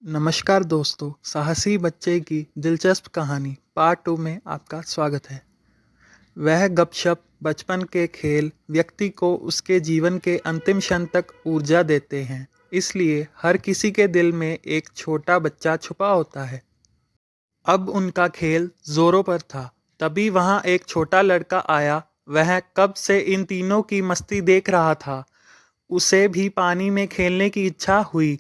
नमस्कार दोस्तों, साहसी बच्चे की दिलचस्प कहानी पार्ट 2 में आपका स्वागत है। वह गपशप, बचपन के खेल व्यक्ति को उसके जीवन के अंतिम क्षण तक ऊर्जा देते हैं। इसलिए हर किसी के दिल में एक छोटा बच्चा छुपा होता है। अब उनका खेल जोरों पर था। तभी वहां एक छोटा लड़का आया। वह कब से इन तीनों की मस्ती देख रहा था। उसे भी पानी में खेलने की इच्छा हुई।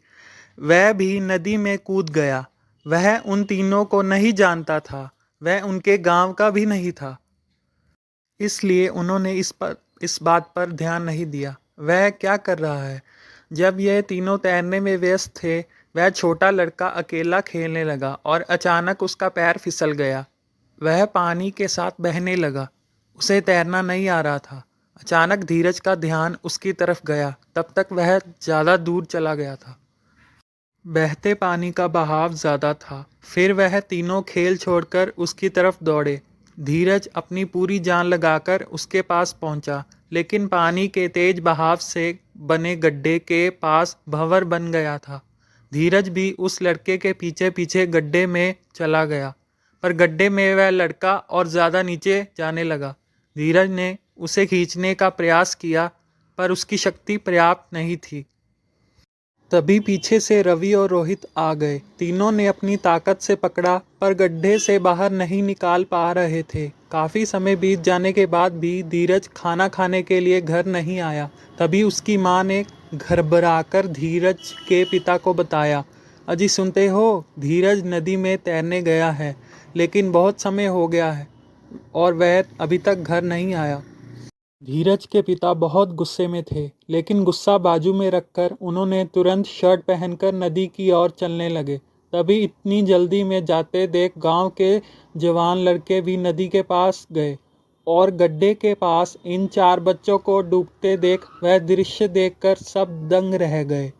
वह भी नदी में कूद गया। वह उन तीनों को नहीं जानता था। वह उनके गांव का भी नहीं था। इसलिए उन्होंने इस बात पर ध्यान नहीं दिया वह क्या कर रहा है। जब यह तीनों तैरने में व्यस्त थे, वह छोटा लड़का अकेला खेलने लगा और अचानक उसका पैर फिसल गया। वह पानी के साथ बहने लगा। उसे तैरना नहीं आ रहा था। अचानक धीरज का ध्यान उसकी तरफ गया। तब तक वह ज़्यादा दूर चला गया था। बहते पानी का बहाव ज़्यादा था। फिर वह तीनों खेल छोड़कर उसकी तरफ दौड़े। धीरज अपनी पूरी जान लगाकर उसके पास पहुंचा, लेकिन पानी के तेज बहाव से बने गड्ढे के पास भंवर बन गया था। धीरज भी उस लड़के के पीछे पीछे गड्ढे में चला गया, पर गड्ढे में वह लड़का और ज़्यादा नीचे जाने लगा। धीरज ने उसे खींचने का प्रयास किया, पर उसकी शक्ति पर्याप्त नहीं थी। तभी पीछे से रवि और रोहित आ गए। तीनों ने अपनी ताकत से पकड़ा, पर गड्ढे से बाहर नहीं निकाल पा रहे थे। काफ़ी समय बीत जाने के बाद भी धीरज खाना खाने के लिए घर नहीं आया। तभी उसकी माँ ने घबराकर धीरज के पिता को बताया, अजी सुनते हो, धीरज नदी में तैरने गया है, लेकिन बहुत समय हो गया है और वह अभी तक घर नहीं आया। धीरज के पिता बहुत गुस्से में थे, लेकिन गुस्सा बाजू में रखकर उन्होंने तुरंत शर्ट पहनकर नदी की ओर चलने लगे। तभी इतनी जल्दी में जाते देख गांव के जवान लड़के भी नदी के पास गए और गड्ढे के पास इन 4 बच्चों को डूबते देख वह दृश्य देखकर सब दंग रह गए।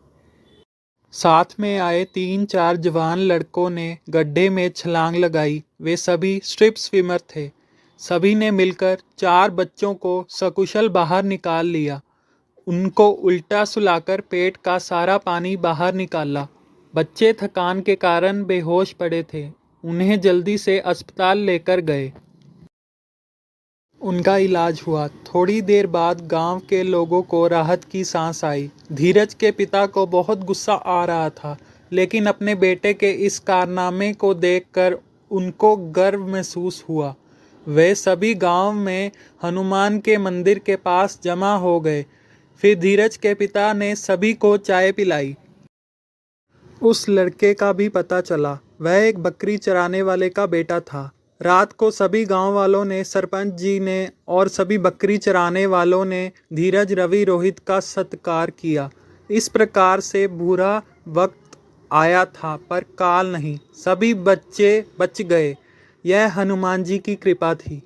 साथ में आए 3-4 जवान लड़कों ने गड्ढे में छलांग लगाई। वे सभी स्ट्रिप स्विमर थे। सभी ने मिलकर 4 बच्चों को सकुशल बाहर निकाल लिया। उनको उल्टा सुलाकर पेट का सारा पानी बाहर निकाला। बच्चे थकान के कारण बेहोश पड़े थे। उन्हें जल्दी से अस्पताल लेकर गए। उनका इलाज हुआ। थोड़ी देर बाद गांव के लोगों को राहत की सांस आई। धीरज के पिता को बहुत गुस्सा आ रहा था, लेकिन अपने बेटे के इस कारनामे को देखकर उनको गर्व महसूस हुआ। वे सभी गांव में हनुमान के मंदिर के पास जमा हो गए। फिर धीरज के पिता ने सभी को चाय पिलाई। उस लड़के का भी पता चला। वह एक बकरी चराने वाले का बेटा था। रात को सभी गांव वालों ने, सरपंच जी ने और सभी बकरी चराने वालों ने धीरज, रवि, रोहित का सत्कार किया। इस प्रकार से बुरा वक्त आया था, पर काल नहीं। सभी बच्चे बच गए। यह हनुमान जी की कृपा थी।